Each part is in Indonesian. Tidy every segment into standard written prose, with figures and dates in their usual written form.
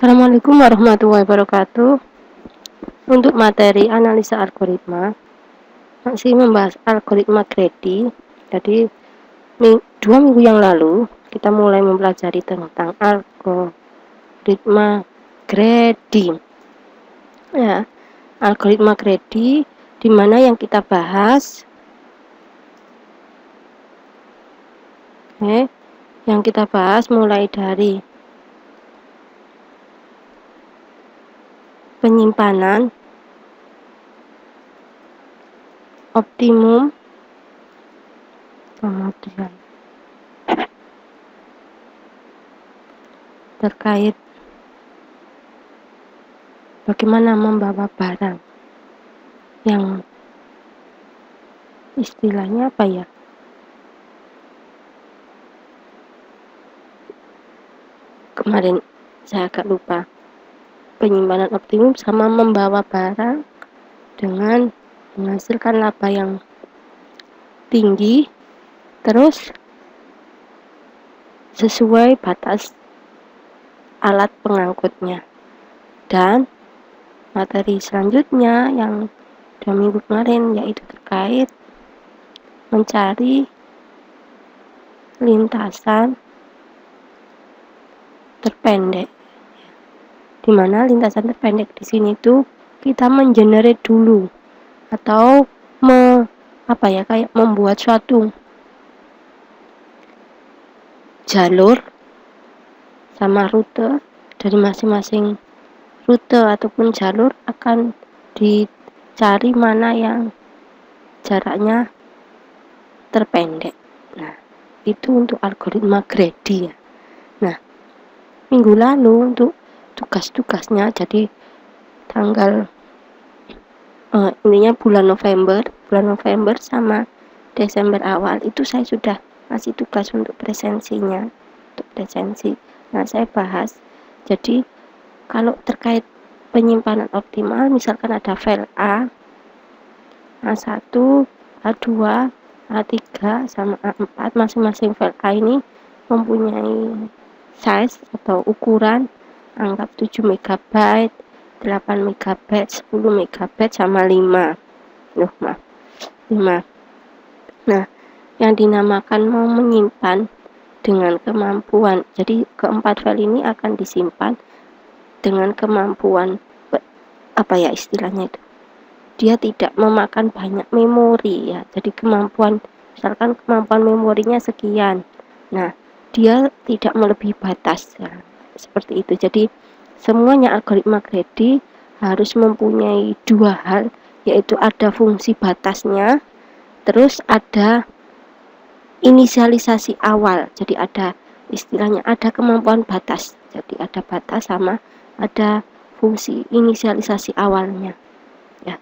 Assalamualaikum warahmatullahi wabarakatuh. Untuk materi analisa algoritma, masih membahas algoritma Grady. Jadi 2 minggu yang lalu kita mulai mempelajari tentang algoritma Grady. Ya, algoritma Grady di mana yang kita bahas. Yang kita bahas mulai dari penyimpanan, optimum, kemudian terkait bagaimana membawa barang yang istilahnya apa ya, kemarin saya agak lupa, penyimpanan optimum sama membawa barang dengan menghasilkan laba yang tinggi terus sesuai batas alat pengangkutnya. Dan materi selanjutnya yang 2 minggu kemarin yaitu terkait mencari lintasan terpendek, di mana lintasan terpendek di sini tuh kita mengenerate dulu atau kayak membuat suatu jalur sama rute dari masing-masing rute ataupun jalur akan dicari mana yang jaraknya terpendek. Nah, itu untuk algoritma Grady ya. Nah, minggu lalu untuk tugas-tugasnya, jadi tanggal intinya bulan November sama Desember awal itu saya sudah kasih tugas untuk presensinya, untuk presensi. Nah, saya bahas. Jadi kalau terkait penyimpanan optimal, misalkan ada file A1, A2, A3 sama A4, masing-masing file A ini mempunyai size atau ukuran anggap 7 MB, 8 MB, 10 MB sama 5. Nah, yang dinamakan mau menyimpan dengan kemampuan. Jadi keempat file ini akan disimpan dengan kemampuan istilahnya itu. Dia tidak memakan banyak memori ya. Jadi misalkan kemampuan memorinya sekian. Nah, dia tidak melebihi batas ya. Seperti itu. Jadi semuanya algoritma Grady harus mempunyai 2 hal, yaitu ada fungsi batasnya, terus ada inisialisasi awal. Jadi ada istilahnya ada kemampuan batas. Jadi ada batas sama ada fungsi inisialisasi awalnya. Ya.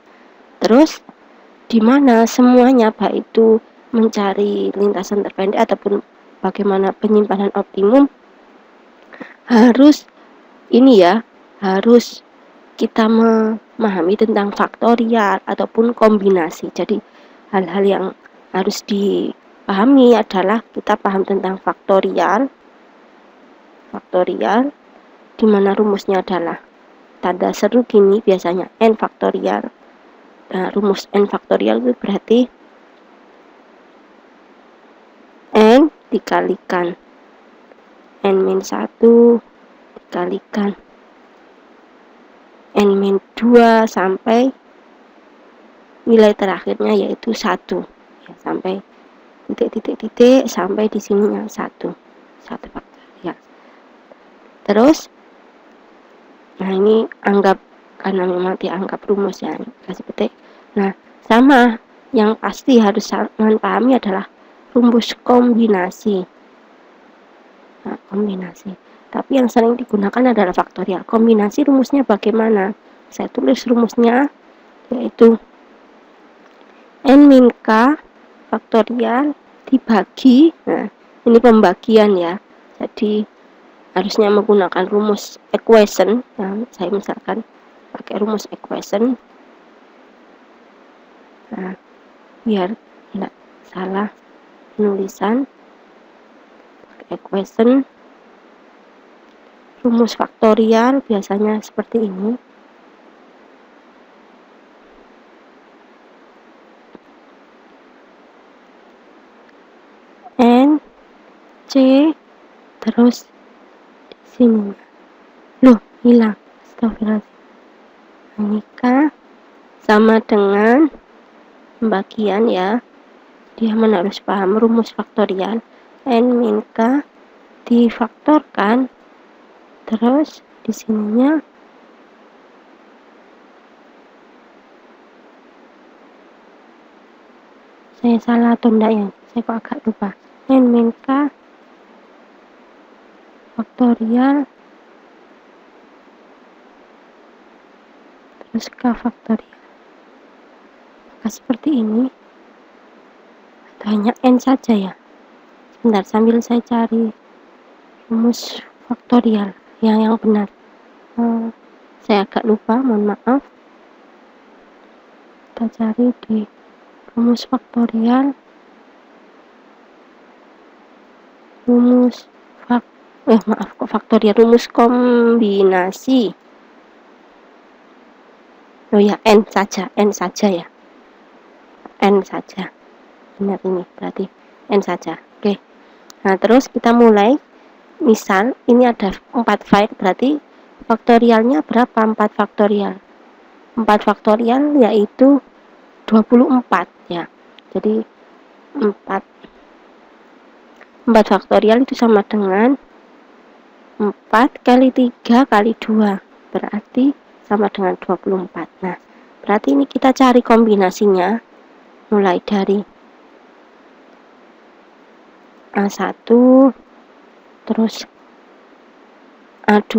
Terus di mana semuanya baik itu mencari lintasan terpendek ataupun bagaimana penyimpanan optimum harus kita memahami tentang faktorial ataupun kombinasi. Jadi hal-hal yang harus dipahami adalah kita paham tentang faktorial di mana rumusnya adalah tanda seru gini biasanya n faktorial. Nah, rumus n faktorial itu berarti n dikalikan n-1 dikalikan n-2 sampai nilai terakhirnya yaitu 1 ya, sampai titik sampai di sininya 1 faktorial. Terus ini karena memang dianggap rumus ya, kasih petik. Nah, sama yang pasti harus kalian pahami adalah rumus kombinasi. Nah, kombinasi. Tapi yang sering digunakan adalah faktorial. Kombinasi rumusnya bagaimana? Saya tulis rumusnya yaitu n-k faktorial dibagi. Nah, ini pembagian ya. Jadi harusnya menggunakan rumus equation. Nah, saya misalkan pakai rumus equation. Nah, biar tidak salah penulisan, pakai equation Rumus faktorial biasanya seperti ini. N, C, terus di sini. Loh, hilang. Astagfirullahaladzim. Ini K sama dengan pembagian ya. Dia harus paham rumus faktorial. N min K difaktorkan, terus di sininya saya salah atau enggak ya, saya kok agak lupa. N min K faktorial terus K faktorial. Maka seperti ini. Atau hanya N saja ya. Sebentar, sambil saya cari rumus faktorial yang benar. Saya agak lupa, mohon maaf. Kita cari di rumus faktorial. Rumus rumus kombinasi. Oh ya, N saja ya. N saja. Benar ini, berarti N saja. Oke. Nah, terus kita mulai. Misal, ini ada 4 file, berarti faktorialnya berapa? 4 faktorial. 4 faktorial yaitu 24 ya. Jadi 4 faktorial itu sama dengan 4 kali 3 kali 2, berarti sama dengan 24. Nah, berarti ini kita cari kombinasinya mulai dari A1, terus A2,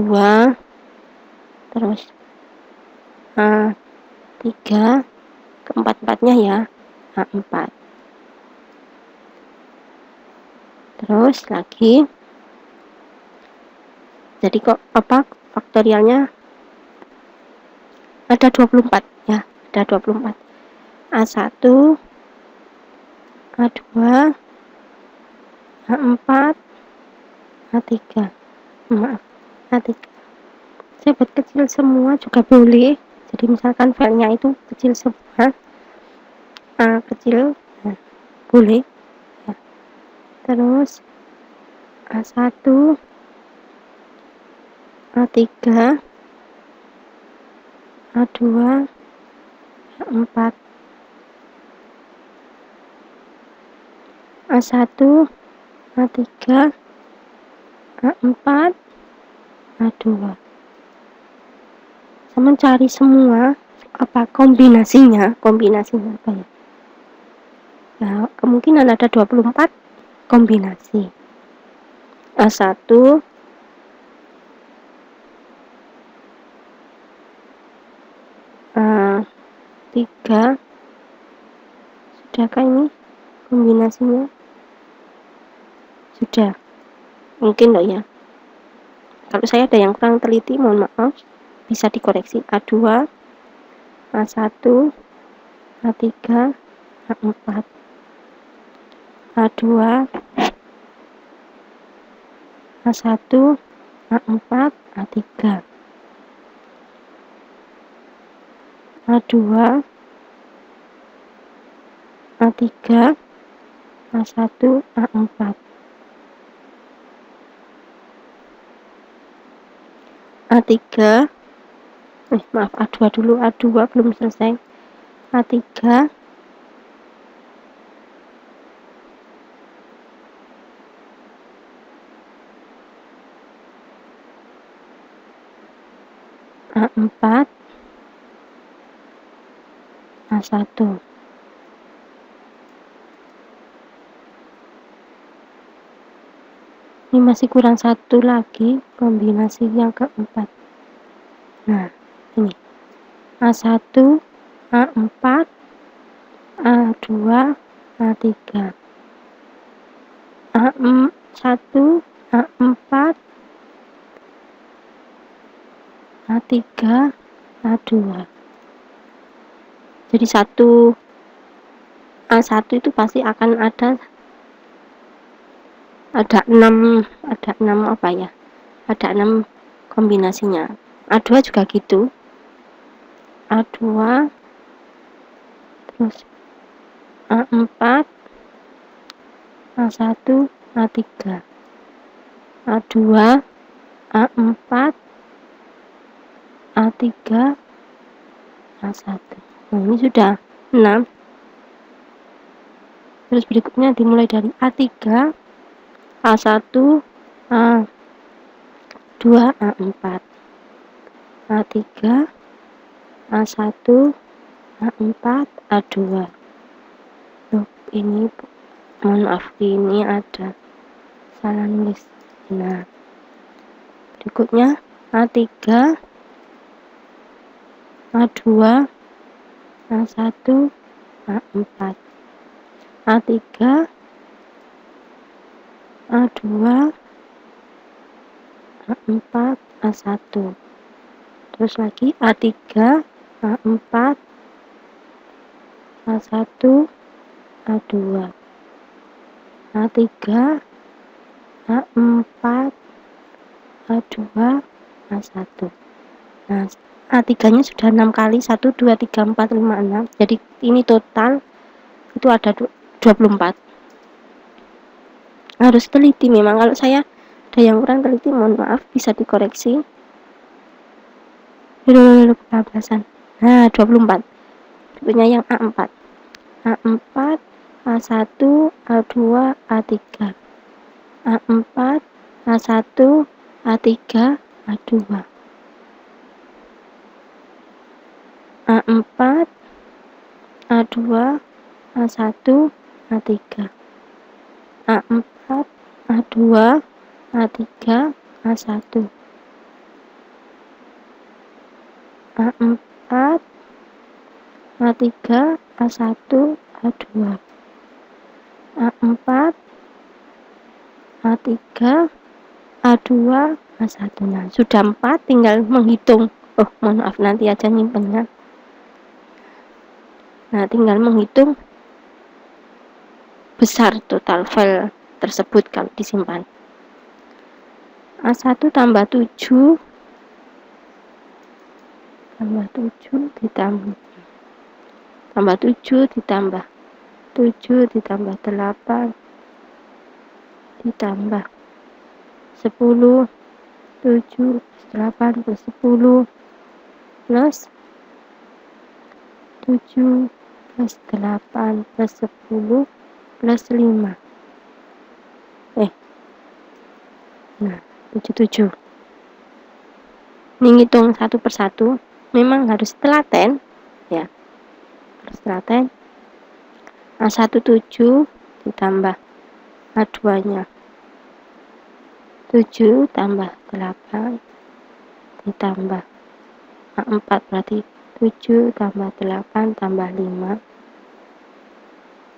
terus A3, keempat-empatnya ya, A4. Terus lagi, jadi kok faktorialnya ada 24 ya, ada 24. A1, A2, A4, A3. Maaf, A3. Saya buat kecil semua juga boleh. Jadi misalkan filenya itu kecil semua, A kecil, nah, boleh ya. Terus A1, A3, A2, A4, A1, A3, A4, A2. Saya mencari semua kombinasinya apa ya? Nah, kemungkinan ada 24 kombinasi. A1, A3, sudahkah ini kombinasinya? Sudah, mungkin loh ya. Kalau saya ada yang kurang teliti, mohon maaf, bisa dikoreksi. A2, A1, A3, A4, A2, A1, A4, A3, A2, A3, A1, A4. A3, maaf, A2 dulu, A2 belum selesai. A3, A4, A1. Ini masih kurang satu lagi kombinasi yang keempat. Nah, ini A1, A4, A2, A3, A1, A4, A3, A2. Jadi A1 itu pasti akan ada 6 apa ya? Ada 6 kombinasinya. A2 juga gitu, A2 terus A4, A1, A3, A2, A4, A3, A1. Nah, ini sudah 6. Terus berikutnya dimulai dari A3, A1, A2, A4, A3, A1, A4, A2. Loh, ini mohon maaf, ini ada salah nulis. Nah, berikutnya A3, A2, A1, A4, A3, A2, A4, A1. Terus lagi A3, A4, A1, A2, A3, A4, A2, A1. Nah, A3 nya sudah 6 kali, 1, 2, 3, 4, 5, 6. Jadi ini total itu ada 24. Harus teliti memang, kalau saya ada yang kurang teliti mohon maaf, bisa dikoreksi. Kebablasan. Nah, 24. Berikutnya yang A4. A4, A1, A2, A3. A4, A1, A3, A2. A4, A2, A1, A3. A4, A2, A3, A1. A4, A3, A1, A2. A4, A3, A2, A1. Nah, sudah 4, tinggal menghitung. Oh, mohon maaf, nanti aja nyimpennya. Nah, tinggal menghitung besar total file tersebut kalau disimpan. A1 tambah 7 tambah 7 ditambah 7 ditambah 7 ditambah 8 ditambah 10, 7 plus 8 plus 10 plus 7 plus 8 plus 10 plus 5. Nah, 77. Ini ngitung satu persatu, memang harus telaten ya. Harus telaten. A1 7 ditambah A2-nya 7 tambah 8 ditambah A4, berarti 7 tambah 8 tambah 5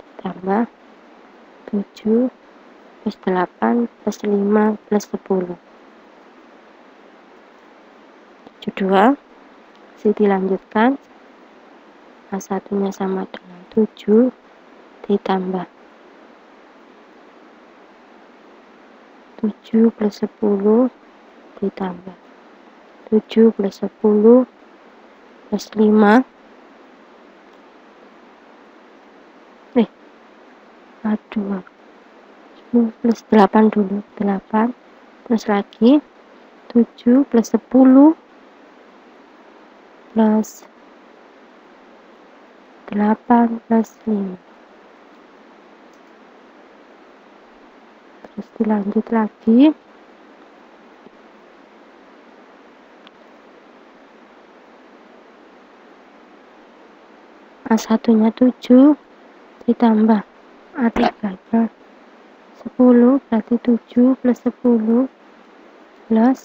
ditambah 7 plus 8 plus 5 plus 10. 72. Masih dilanjutkan. A1-nya sama dengan 7 ditambah 7 plus 10 ditambah 7 plus 10 plus 5. A2 10 plus 8 dulu, 8 terus lagi 7 plus 10 plus 8 plus 5. Terus dilanjut lagi. A1-nya 7 ditambah A3-nya 10, berarti 7 plus 10 plus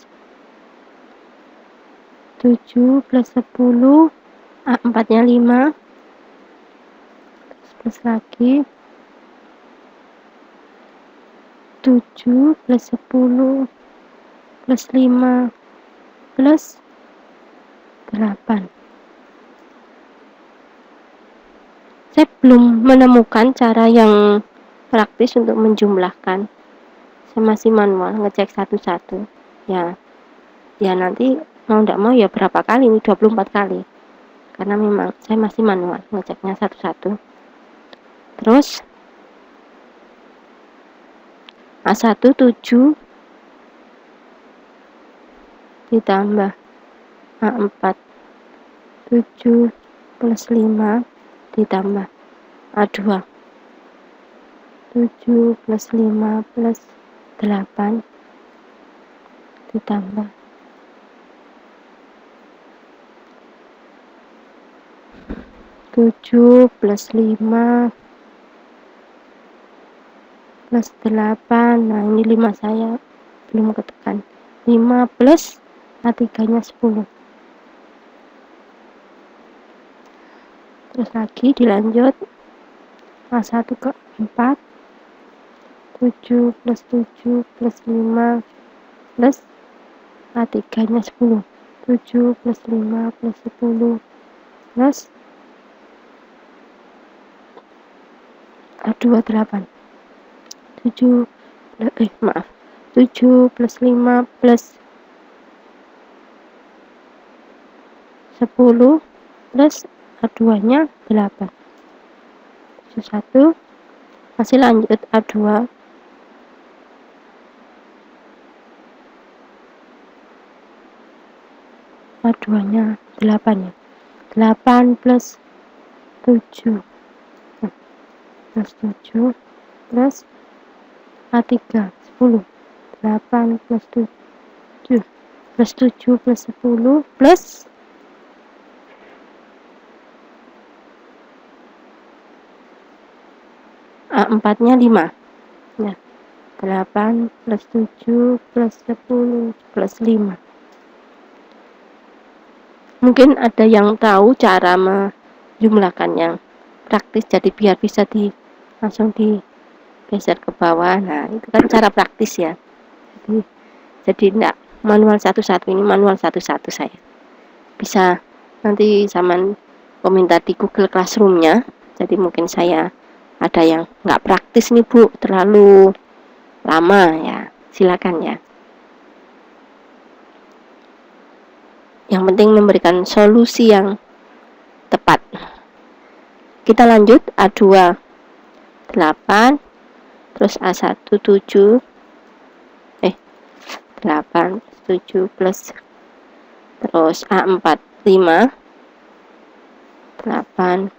7 plus 10, A4-nya 5, terus plus lagi 7 plus 10 plus 5 plus 8. Saya belum menemukan cara yang praktis untuk menjumlahkan. Saya masih manual ngecek satu-satu ya. ya nanti mau tidak mau ya berapa kali ini, 24 kali, karena memang saya masih manual ngeceknya satu-satu. Terus A1 7 ditambah A4 7 plus 5 ditambah A2 7 plus 5 plus 8 ditambah tujuh plus 5 plus 8. Nah ini 5 saya belum ketekan. 5 plus A3 nya 10. Terus lagi dilanjut A1 ke 4 7 plus 7 plus 5 plus A3 nya 10. 7 plus 5 plus 10 plus A2 8. 7 plus 5 plus 10 plus A2 nya 8. 1 masih lanjut A2 nya 8 ya. 8 plus 7 plus 7 plus A3 10. 8 plus 7 plus 7 plus 10 plus A4 nya 5 ya. 8 plus 7 plus 10 plus 5. Mungkin ada yang tahu cara menjumlahkan yang praktis, jadi biar bisa langsung digeser ke bawah. Nah itu kan cara praktis ya, jadi enggak manual satu-satu, ini manual satu-satu. Saya bisa nanti zaman komentar di Google Classroom-nya. Jadi mungkin saya ada yang nggak praktis nih Bu, terlalu lama ya, silakan ya. Yang penting memberikan solusi yang tepat. Kita lanjut A2 8 terus A1 7 8 7 plus terus A4 5 8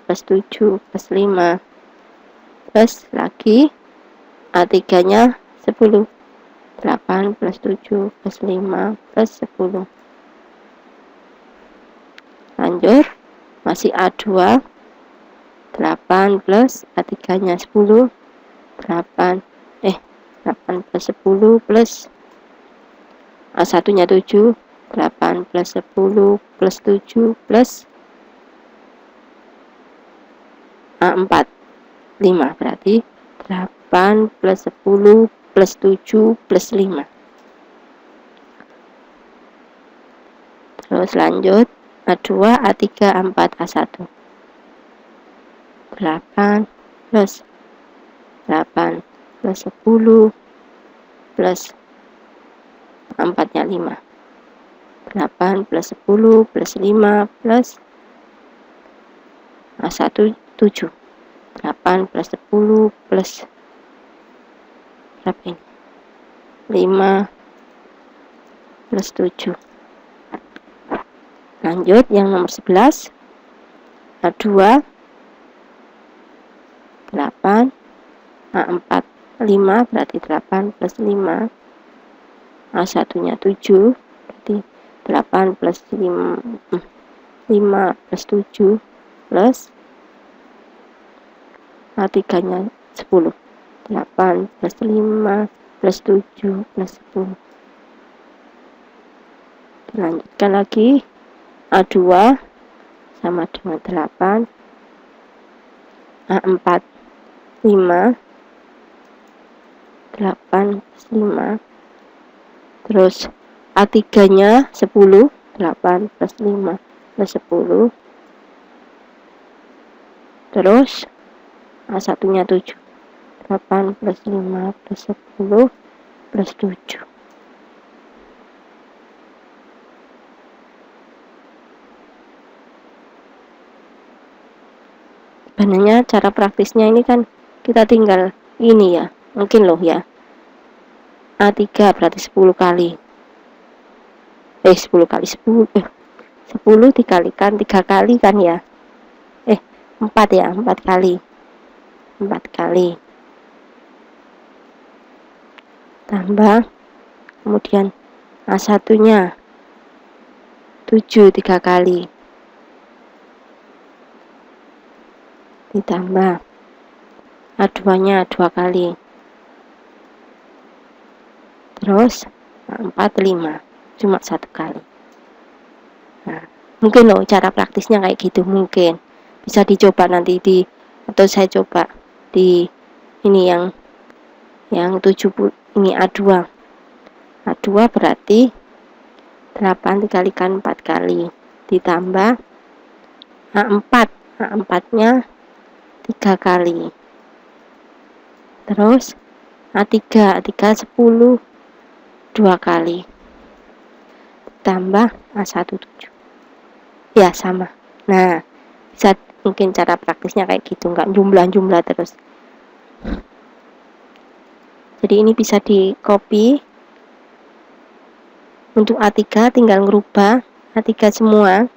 plus 7 plus 5 plus lagi A3 nya 10. 8 plus 7 plus 5 plus 10. Lanjut masih A2 8 plus A3 nya 10. 8 plus 10 plus A1 nya 7. 8 plus 10 plus 7 plus A4 5, berarti 8 plus 10 plus 7 plus 5. Terus lanjut A2 A3 A4 A1. 8 plus 8 plus 10 plus A4 nya 5. 8 plus 10 plus 5 plus A1 7. 8 plus 10 plus berapa ini? 5 plus 7. Lanjut yang nomor 11 A2 8 A4 5, berarti 8 plus 5. A1 nya 7, berarti 8 plus 5 plus 7 plus A3 nya 10. 8 plus 5 plus 7 plus 10. Dilanjutkan lagi A2 sama dengan 8 A4 5 8 plus 5 terus A3 nya 10. 8 plus 5 plus 10 terus A1 nya 7. 8 plus 5 plus 10 plus 7. sebenarnya cara praktisnya ini kan kita tinggal ini ya, mungkin loh ya, A3 berarti 10 kali 10 kali 10 dikalikan 3 kali kan ya, 4 ya, 4 kali tambah, kemudian A1 nya 7 3 kali ditambah A2 nya 2 kali, terus A4 5 cuma 1 kali. Nah, mungkin loh cara praktisnya kayak gitu, mungkin bisa dicoba nanti atau saya coba di ini yang 70 ini A2 berarti 8 dikalikan 4 kali ditambah A4 nya 3 kali, terus A3 10 2 kali tambah A1 7 ya sama. Nah, bisa mungkin cara praktisnya kayak gitu, nggak jumlah terus. Jadi ini bisa di copy. Untuk A3 tinggal ngerubah A3 semua,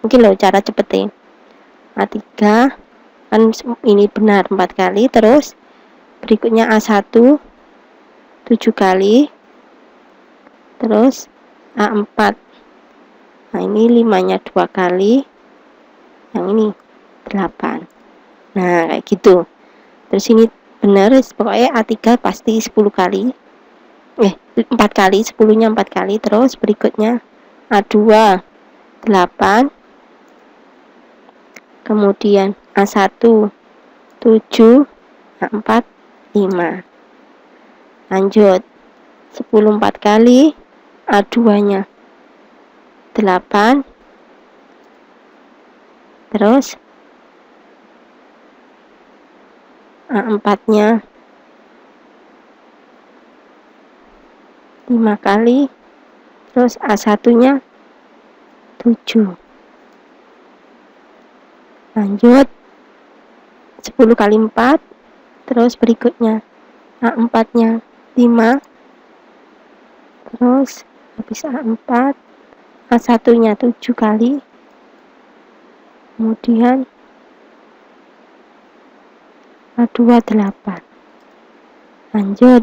mungkin loh cara cepetnya. A3 kan ini benar 4 kali, terus berikutnya A1 7 kali, terus A4 nah ini 5 nya 2 kali, yang ini 8. Nah kayak gitu. Terus ini benar, pokoknya A3 pasti 10 kali 4 kali, 10 nya 4 kali, terus berikutnya A2 8, kemudian A1 7, A4 5. Lanjut 10 4 kali, A2 nya 8, terus A4 nya 5 kali, terus A1 nya 7. Lanjut 10 kali 4, terus berikutnya A4 nya 5, terus habis A4 A1 nya 7 kali, kemudian A2 8. Lanjut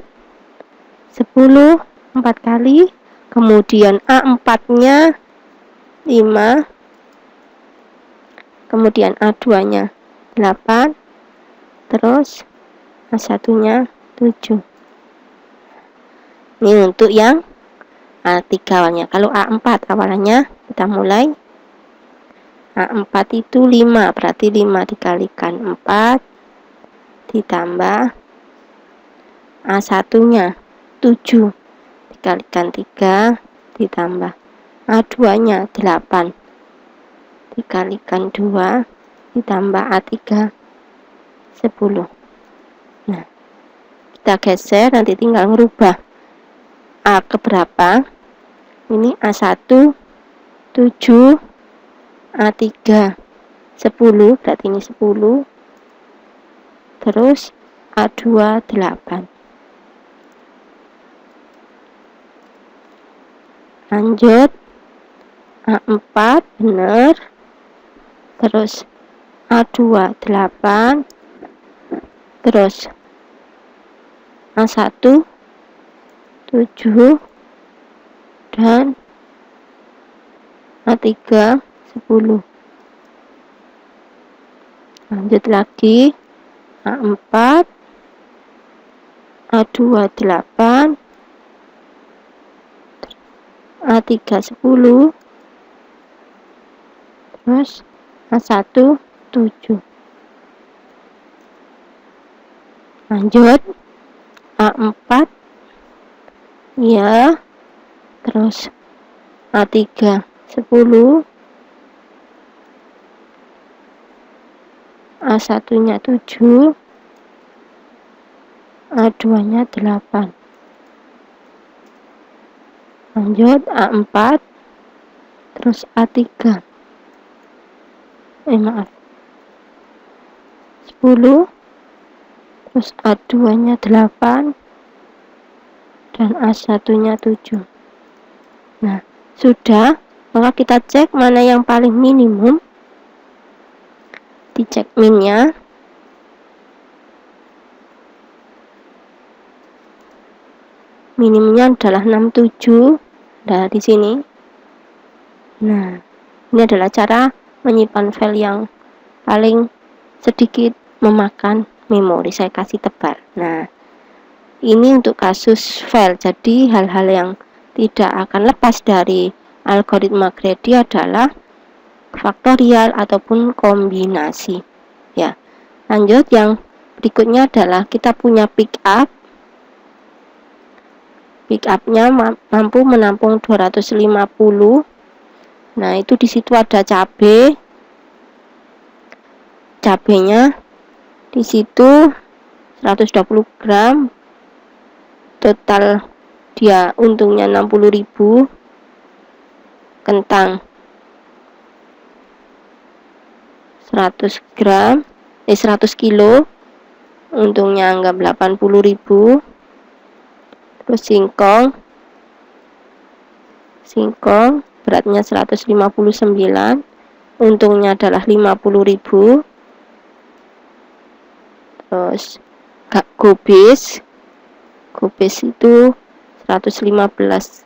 10 4 kali, kemudian A4 nya 5, kemudian A2 nya 8, terus A1 nya 7. Ini untuk yang A3 awalnya. Kalau A4 awalnya kita mulai A4 itu 5, berarti 5 dikalikan 4 ditambah A1 nya 7 dikalikan 3 ditambah A2 nya 8 dikalikan 2 ditambah A3 10. Nah, kita geser, nanti tinggal ngerubah A keberapa. Ini A1 7, A3 10, berarti ini 10, terus A2 8. Lanjut A4 benar, terus A2 8, terus A1 7 dan A3 10. Lanjut lagi A4 A2 8, A3 10, terus A1 7. Lanjut A4 ya, terus A3 10, A1 nya 7, A2 nya 8. Lanjut A4, terus A3 maaf 10, terus A2 nya 8, dan A1 nya 7. Nah, sudah, maka kita cek mana yang paling minimum. Dicek minnya. Minimumnya adalah 67. Nah, di sini. Nah, ini adalah cara menyimpan file yang paling sedikit memakan memori. Saya kasih tebal. Nah, ini untuk kasus file. Jadi hal-hal yang tidak akan lepas dari algoritma greedy adalah faktorial ataupun kombinasi. Ya. Lanjut, yang berikutnya adalah kita punya pickup. Pickupnya mampu menampung 250. Nah, itu di situ ada cabai. Cabenya di situ 120 gram. Total dia untungnya 60.000. Kentang 100 gram, 100 kilo. Untungnya anggap 80.000. Terus singkong beratnya 159, untungnya adalah 50.000. Terus gobis itu 115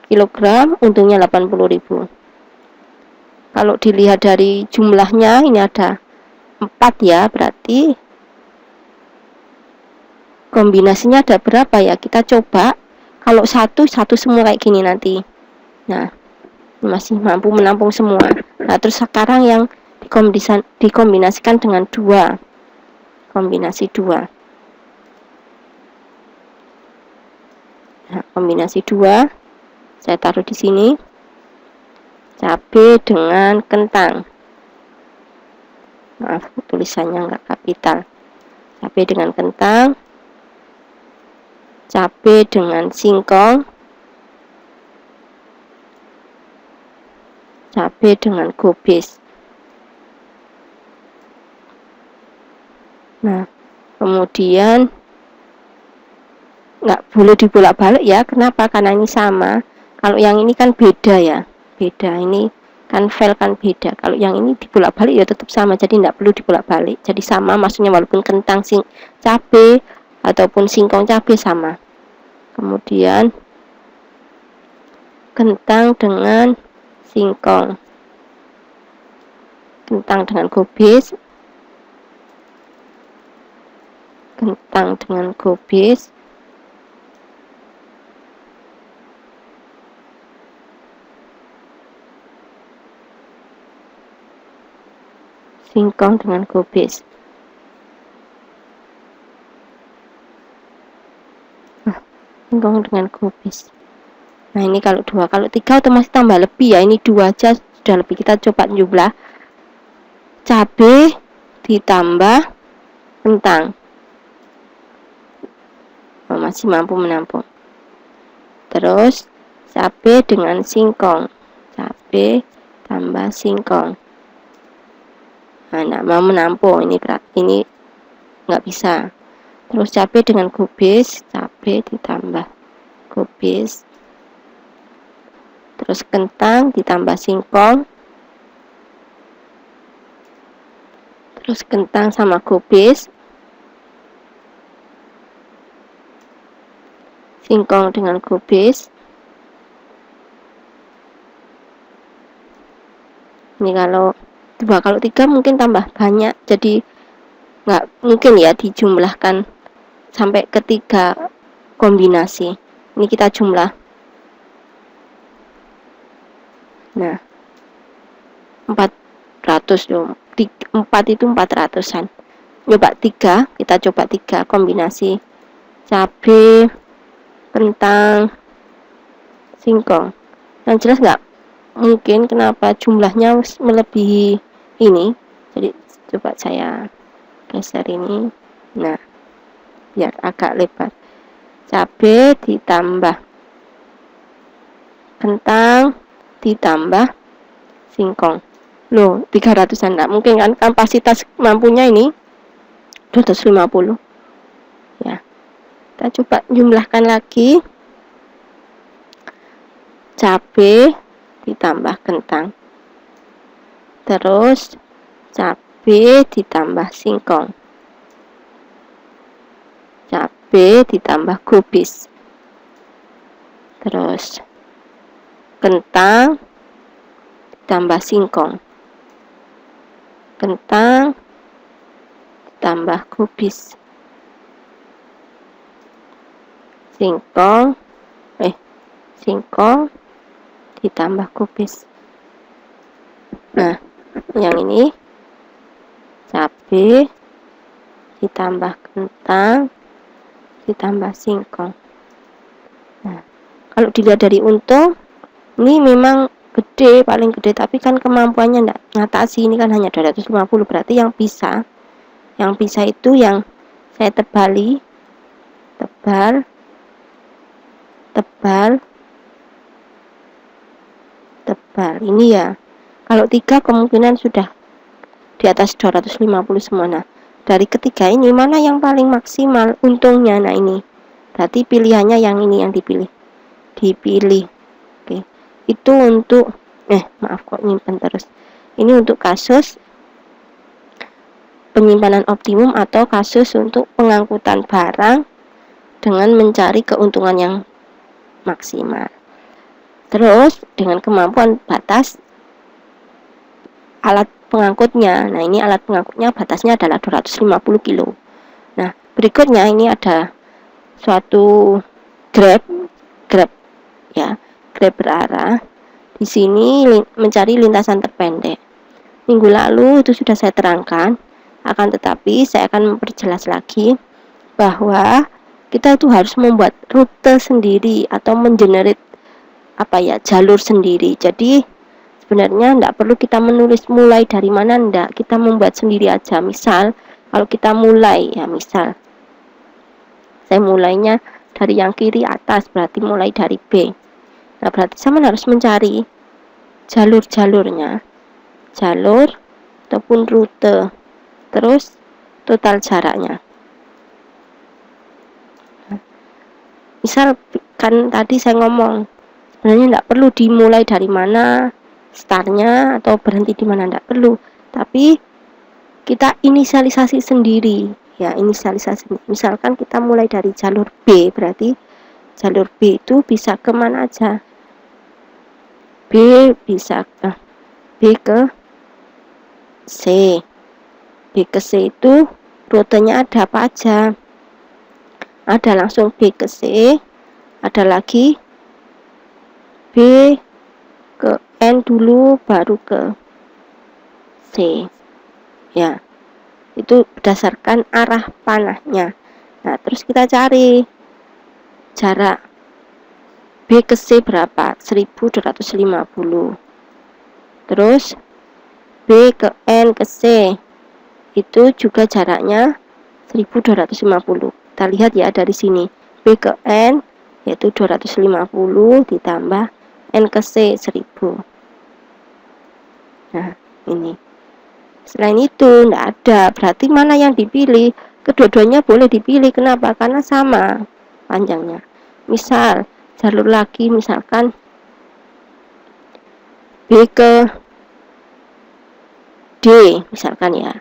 kg, untungnya 80.000. Kalau dilihat dari jumlahnya, ini ada 4 ya, berarti kombinasinya ada berapa ya? Kita coba. Kalau satu semua kayak gini nanti. Nah, masih mampu menampung semua. Nah, terus sekarang yang dikombinasikan dengan 2. Kombinasi 2. Nah, kombinasi 2 saya taruh di sini. Cabai dengan kentang. Maaf, tulisannya enggak kapital. Cabai dengan kentang. Cabai dengan singkong. Cabai dengan gobis. Nah, kemudian nggak boleh dibolak-balik ya. Kenapa? Karena ini sama. Kalau yang ini kan beda ya. Beda, ini kan file kan beda. Kalau yang ini dibolak-balik ya tetap sama. Jadi nggak perlu dibolak-balik. Jadi sama, maksudnya walaupun kentang cabai ataupun singkong cabai sama. Kemudian kentang dengan singkong. Kentang dengan gobis. Kentang dengan gobis. Singkong dengan gobis. Singkong dengan gobis. Nah, ini kalau 2, kalau 3 otomatis tambah lebih ya. Ini 2 aja sudah lebih. Kita coba jumlah. Cabai ditambah kentang. Oh, masih mampu menampung. Terus cabai dengan singkong. Cabai tambah singkong. Nah, enggak mau menampung. Ini nggak bisa. Terus cabai dengan gobis. Cabai ditambah gobis. Terus kentang ditambah singkong. Terus kentang sama gobis. Singkong dengan gobis. Ini kalau 2, kalau 3 mungkin tambah banyak. Jadi nggak mungkin ya dijumlahkan sampai ke 3 kombinasi. Ini kita jumlah. Nah, 400 dong. 4 itu 400-an. Coba 3, kita coba 3 kombinasi cabai, kentang, singkong. Yang jelas nggak mungkin, kenapa jumlahnya melebihi ini. Jadi coba saya geser ini. Nah, biar agak lebar. Cabai ditambah kentang ditambah singkong. Loh, 300-an enggak mungkin kan, kapasitas mampunya ini 250. Ya. Kita coba jumlahkan lagi. Cabai ditambah kentang. Terus cabai ditambah singkong. Cabai ditambah kubis. Terus kentang ditambah singkong. Kentang ditambah kubis. Singkong ditambah kubis. Nah, yang ini cabai ditambah kentang ditambah singkong. Nah, kalau dilihat dari untung ini memang gede, paling gede, tapi kan kemampuannya enggak ngatasi, ini kan hanya 250, berarti yang bisa itu yang saya tebal ini ya. Kalau 3 kemungkinan sudah di atas 250 semua. Nah, dari ketiga ini mana yang paling maksimal untungnya? Nah, ini berarti pilihannya yang ini yang dipilih. Oke, itu untuk maaf kok nyimpen terus. Ini untuk kasus penyimpanan optimum atau kasus untuk pengangkutan barang dengan mencari keuntungan yang maksimal. Terus dengan kemampuan batas alat pengangkutnya. Nah, ini alat pengangkutnya batasnya adalah 250 kilo. Nah, berikutnya ini ada suatu grab ya, grab berarah. Di sini mencari lintasan terpendek. Minggu lalu itu sudah saya terangkan, akan tetapi saya akan memperjelas lagi bahwa kita itu harus membuat rute sendiri atau mengenerate jalur sendiri. Jadi sebenarnya tidak perlu kita menulis mulai dari mana, enggak, kita membuat sendiri aja. Misal kalau kita mulai ya, misal saya mulainya dari yang kiri atas, berarti mulai dari B. Nah, berarti saya harus mencari jalur-jalurnya, jalur ataupun rute, terus total jaraknya. Misal kan tadi saya ngomong sebenarnya tidak perlu dimulai dari mana startnya atau berhenti di mana, tidak perlu, tapi kita inisialisasi sendiri ya. Inisialisasi, misalkan kita mulai dari jalur B, berarti jalur B itu bisa kemana aja. B bisa B ke C. B ke C itu rutenya ada apa aja? Ada langsung B ke C, ada lagi B ke N dulu baru ke C ya. Itu berdasarkan arah panahnya. Nah, terus kita cari jarak B ke C berapa? 1250. Terus B ke N ke C itu juga jaraknya 1250. Kita lihat ya dari sini. B ke N yaitu 250 ditambah N ke C 1000. Nah, ini. Selain itu tidak ada, berarti mana yang dipilih? Kedua-duanya boleh dipilih. Kenapa? Karena sama panjangnya. Misal jalur lagi, misalkan B ke D, misalkan ya,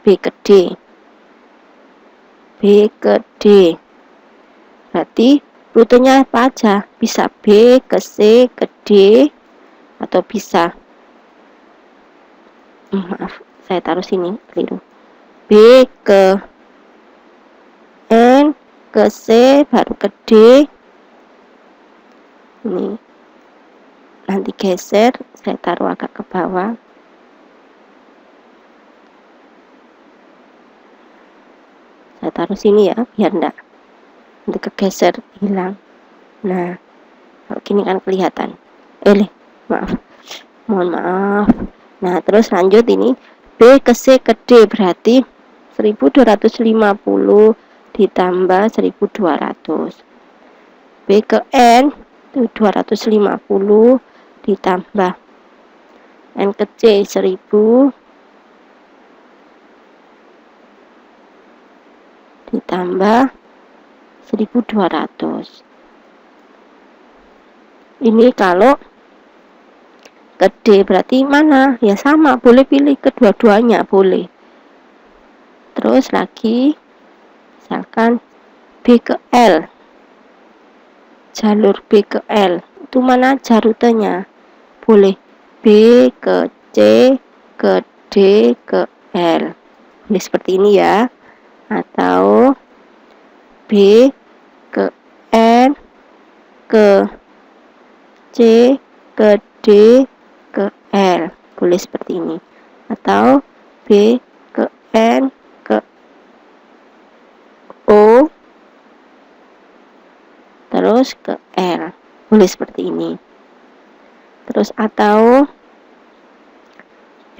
B ke D, berarti rutenya apa aja? Bisa B ke C ke D, atau bisa maaf, saya taruh sini keliru, B ke N ke C baru ke D. Ini nanti geser, saya taruh agak ke bawah. Saya taruh sini ya, biar enggak nanti kegeser hilang. Nah, kalau gini kan kelihatan. Mohon maaf. Nah, terus lanjut ini B ke C ke D, berarti 1250 ditambah 1200. B ke N itu 250 ditambah N ke C 1000 ditambah 1200. Ini kalau ke D berarti mana? Ya sama, boleh pilih kedua-duanya, boleh. Terus lagi misalkan B ke L, jalur B ke L itu mana aja rutenya? Boleh B ke C ke D ke L, boleh seperti ini ya, atau B ke N ke C ke D ke L, boleh seperti ini, atau B ke N ke O terus ke L, boleh seperti ini. Terus atau B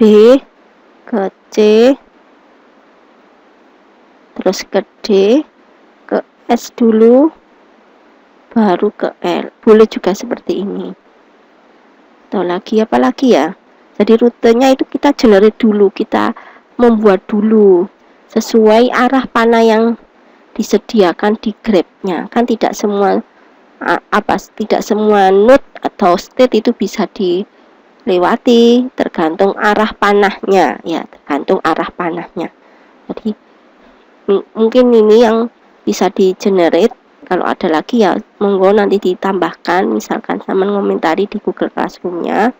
ke C terus ke D ke S dulu baru ke L, boleh juga seperti ini. Atau lagi apa lagi ya, jadi rutenya itu kita generate dulu, kita membuat dulu sesuai arah panah yang disediakan di grabnya. Kan tidak semua tidak semua node atau state itu bisa dilewati, tergantung arah panahnya ya, tergantung arah panahnya. Jadi mungkin ini yang bisa di generate. Kalau ada lagi ya monggo nanti ditambahkan, misalkan sama ngomentari di Google Classroom-nya.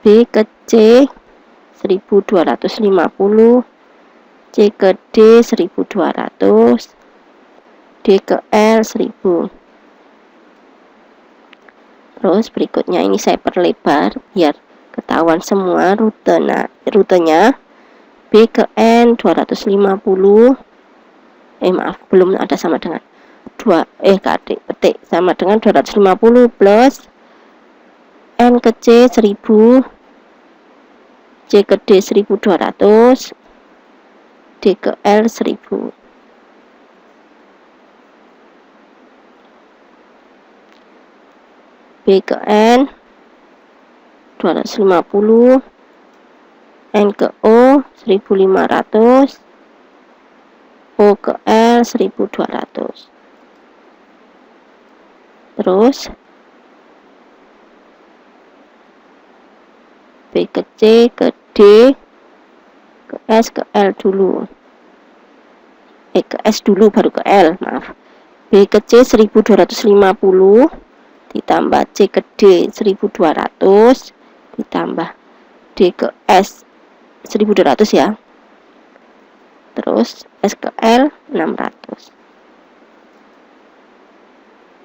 B ke C 1250, C ke D 1200, D ke L 1000. Terus berikutnya ini saya perlebar biar ketahuan semua rutenya. B ke N 250, maaf belum ada sama dengan petik sama dengan 250 plus N ke C 1000, C ke D 1200, D ke L 1000. B ke N 250, N ke O 1500, O ke L 1200. Terus B ke C ke D ke S ke L dulu, ke S dulu baru ke L, maaf. B ke C 1250 ditambah C ke D 1200 ditambah D ke S 1200 ya, terus S ke L 600.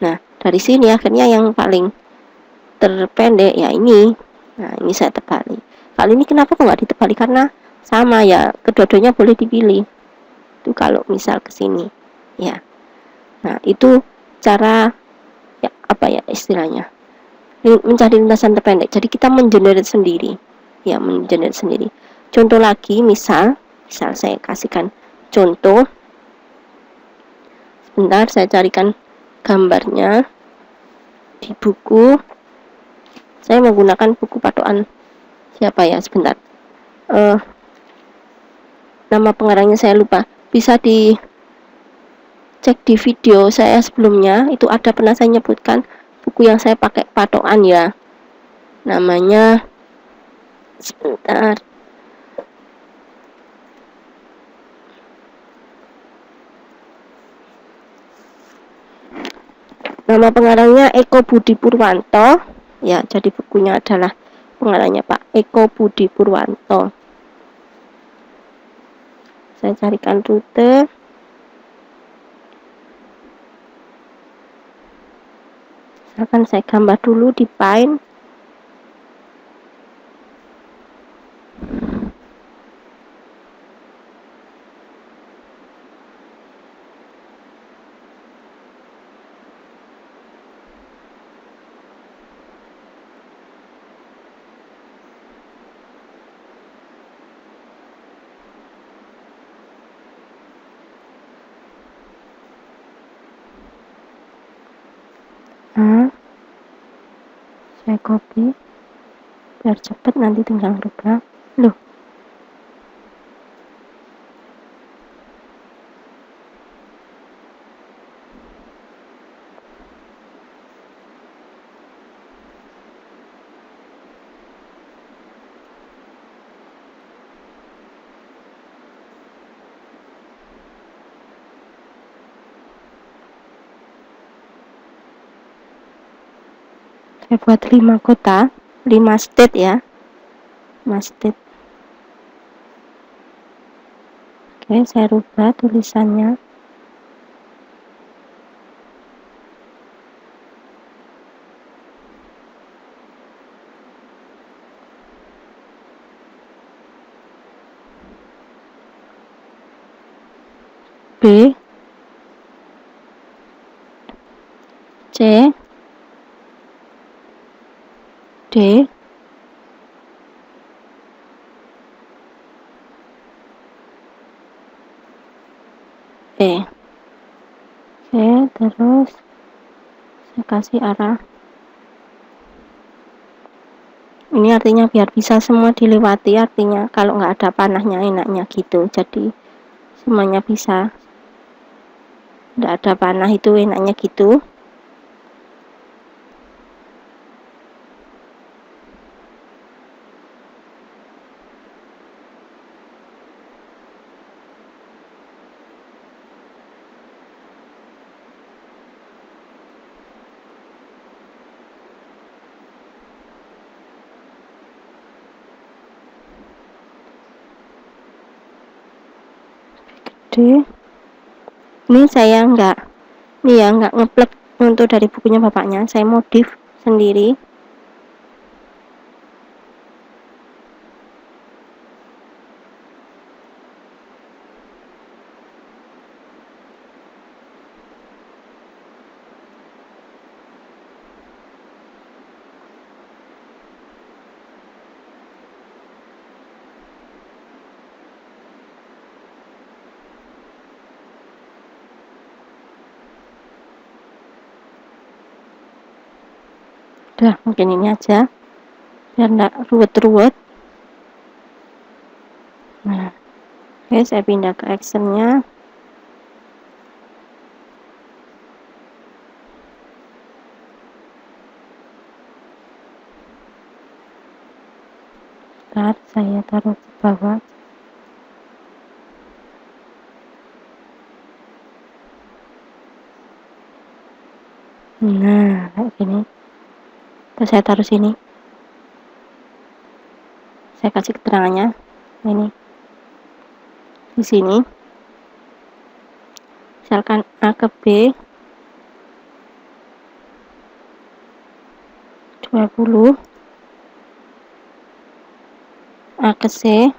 Nah dari sini akhirnya yang paling terpendek ya ini. Nah ini saya tebali. Kali ini kenapa kok nggak ditebali? Karena sama ya, kedua-duanya boleh dipilih. Itu kalau misal ke sini ya. Nah itu cara ya apa ya istilahnya, mencari lintasan terpendek. Jadi kita mengenerate sendiri ya, mengenerate sendiri. Contoh lagi, misal saya kasihkan contoh. Sebentar saya carikan gambarnya di buku. Saya menggunakan buku patokan siapa ya, sebentar, nama pengarangnya saya lupa. Bisa dicek di video saya sebelumnya, itu ada pernah saya nyebutkan buku yang saya pakai patokan ya, namanya sebentar, nama pengarangnya Eko Budi Purwanto ya. Jadi bukunya adalah pengarangnya Pak Eko Budi Purwanto. Saya carikan rute. Misalkan saya gambar dulu di Paint. Saya copy. biar cepet nanti tinggal rubah. Loh, saya buat 5 kota, 5 state ya, 5 state. Oke, saya rubah tulisannya. B, C, D, E. Oke, terus saya kasih arah. Ini artinya biar bisa semua dilewati, artinya kalau nggak ada panahnya enaknya gitu. Jadi semuanya bisa. Nggak ada panah itu enaknya gitu. D. Ini saya nggak ngeplek untuk dari bukunya bapaknya, saya modif sendiri. Udah, mungkin ini aja biar nggak ruwet-ruwet. Nah, oke, saya pindah ke actionnya. Ntar saya taruh ke bawah. Nah, kayak gini. Terus saya taruh sini. Saya kasih keterangannya. Ini. Di sini. Misalkan A ke B 20, A ke C,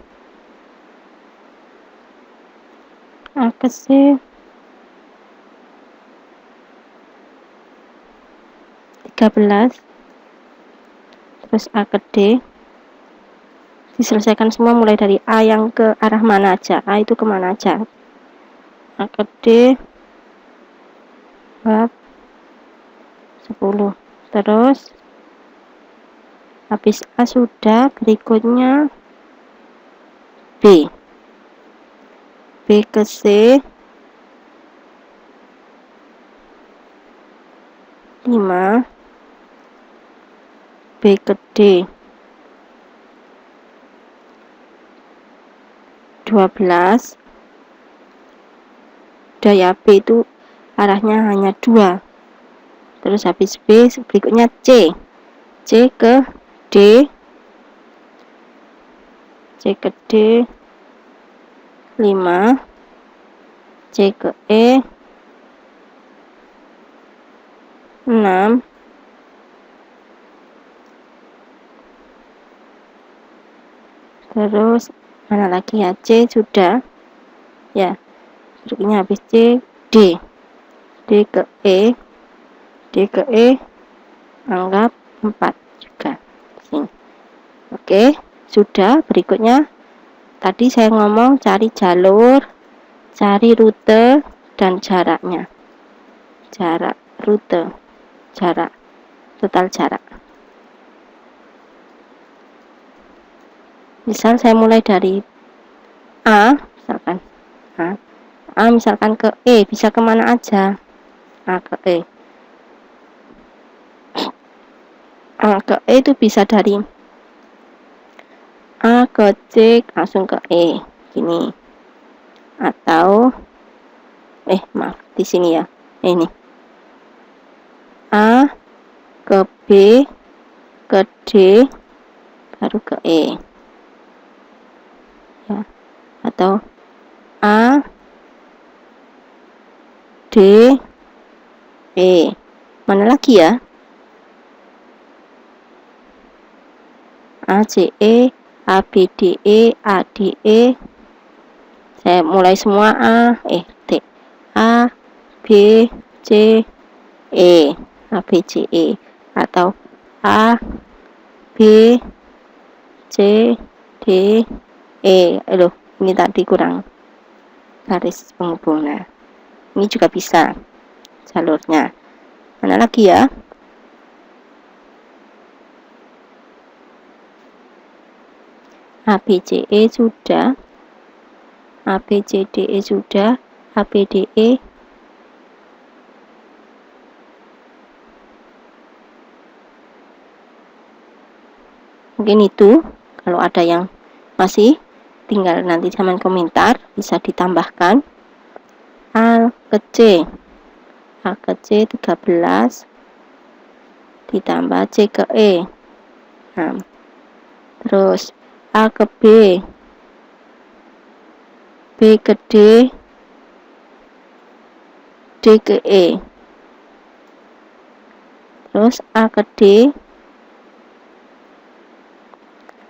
A ke C 13, terus A ke D. Diselesaikan semua mulai dari A yang ke arah mana aja, A itu kemana aja. A ke D bab 10. Terus habis A sudah, berikutnya B. B ke C 5, B ke D 12. Daya B itu arahnya hanya 2. Terus habis B berikutnya C. C ke D, C ke D 5, C ke E 6, terus mana lagi ya, C sudah ya, berikutnya habis C D, D ke E, D ke E anggap 4 juga sini. Oke, sudah. Berikutnya tadi saya ngomong cari jalur, cari rute dan jaraknya, jarak, rute, jarak, total jarak. Misal saya mulai dari A, misalkan A misalkan ke E, bisa kemana aja? A ke E. A ke E itu bisa dari A ke C langsung ke E, gini. Atau maaf di sini ya. Ini A ke B ke D baru ke E. Ya. Atau A D E. Mana lagi ya? A C E, A B D E, A D E. Saya mulai semua D. A B C E, A B C E, atau A B C D E. Ini tadi kurang garis penghubung. Nah, ini juga bisa jalurnya. Mana lagi ya? A B C E sudah, A B C D E sudah, A B D E. Mungkin itu. Kalau ada yang masih, tinggal nanti zaman komentar, bisa ditambahkan. A ke C, A ke C 13 ditambah C ke E. Nah, terus A ke B, B ke D, D ke E. Terus A ke D,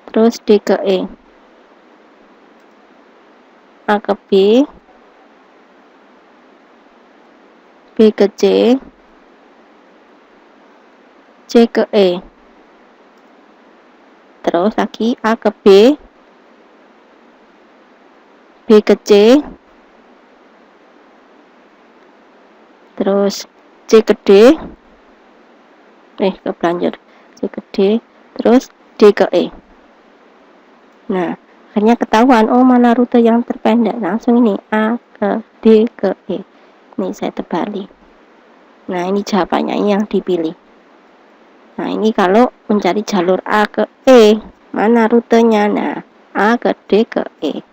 terus D ke E. A ke B, B ke C, C ke E. Terus lagi A ke B, B ke C, terus C ke D, kebelanjur C ke D, terus D ke E. Nah, akhirnya ketahuan, mana rute yang terpendek. Langsung ini A ke D ke E. Ini saya terbalik. Nah, ini jawabannya, ini yang dipilih. Nah, ini kalau mencari jalur A ke E, mana rutenya? Nah, A ke D ke E.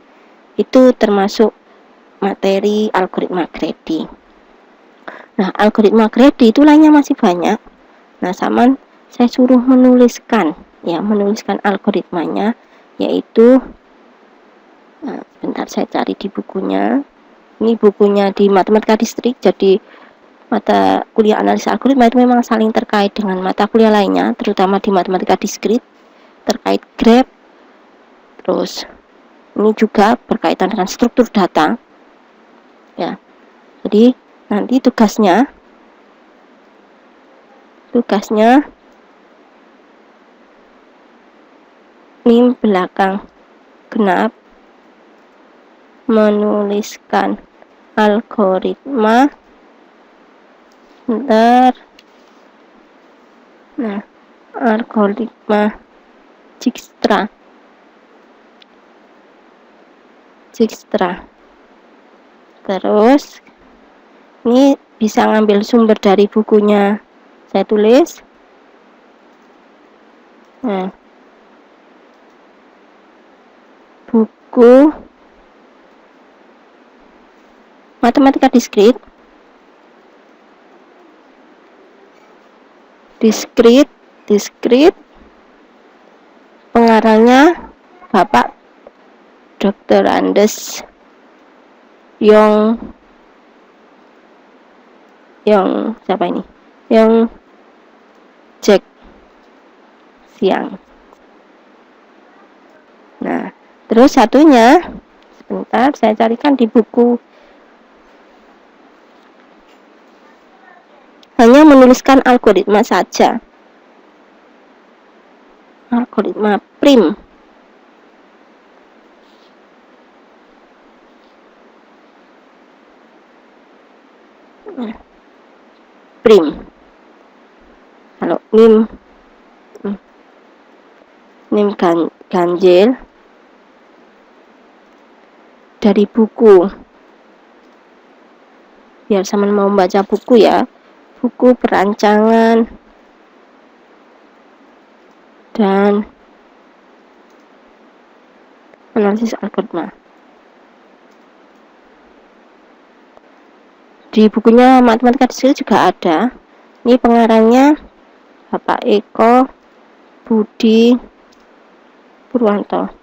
Itu termasuk materi algoritma Grady. Nah, algoritma Grady itu lainnya masih banyak. Nah, saya suruh menuliskan algoritmanya, yaitu sebentar saya cari di bukunya. Ini bukunya di Matematika Distrik. Jadi mata kuliah analisa algoritma itu memang saling terkait dengan mata kuliah lainnya, terutama di matematika diskrit terkait graph. Terus ini juga berkaitan dengan struktur data. Ya. Jadi nanti tugasnya mim belakang genap menuliskan algoritma algoritma Dijkstra. Terus ini bisa ngambil sumber dari bukunya, saya tulis. Nah, buku Matematika Diskrit pengarangnya Bapak Dr. Andes Yong siapa ini? Yong Jack Siang. Nah, terus satunya sebentar saya carikan di buku. Hanya menuliskan algoritma saja. Algoritma prim. Kalau nim ganjil dari buku. Biar Saman mau baca buku ya, buku perancangan dan analisis algoritma. Di bukunya Matematika Digital juga ada. Ini pengarangnya Bapak Eko Budi Purwanto,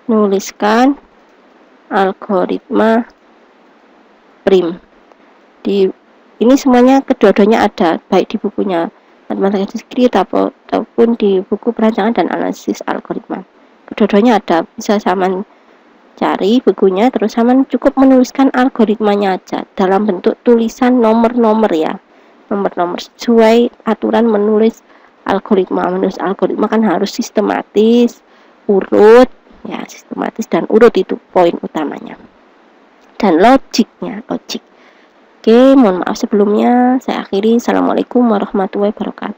menuliskan algoritma prim. Ini semuanya kedua-duanya ada, baik di bukunya Matematika Digital ataupun di buku perancangan dan analisis algoritma. Kedua-duanya ada, bisa Saman cari bukunya, terus Saman cukup menuliskan algoritmanya aja dalam bentuk tulisan nomor-nomor ya, nomor-nomor sesuai aturan menulis algoritma. Menulis algoritma kan harus sistematis, urut ya, sistematis dan urut itu poin utamanya, dan logiknya, logik. Oke, mohon maaf sebelumnya, saya akhiri. Assalamualaikum warahmatullahi wabarakatuh.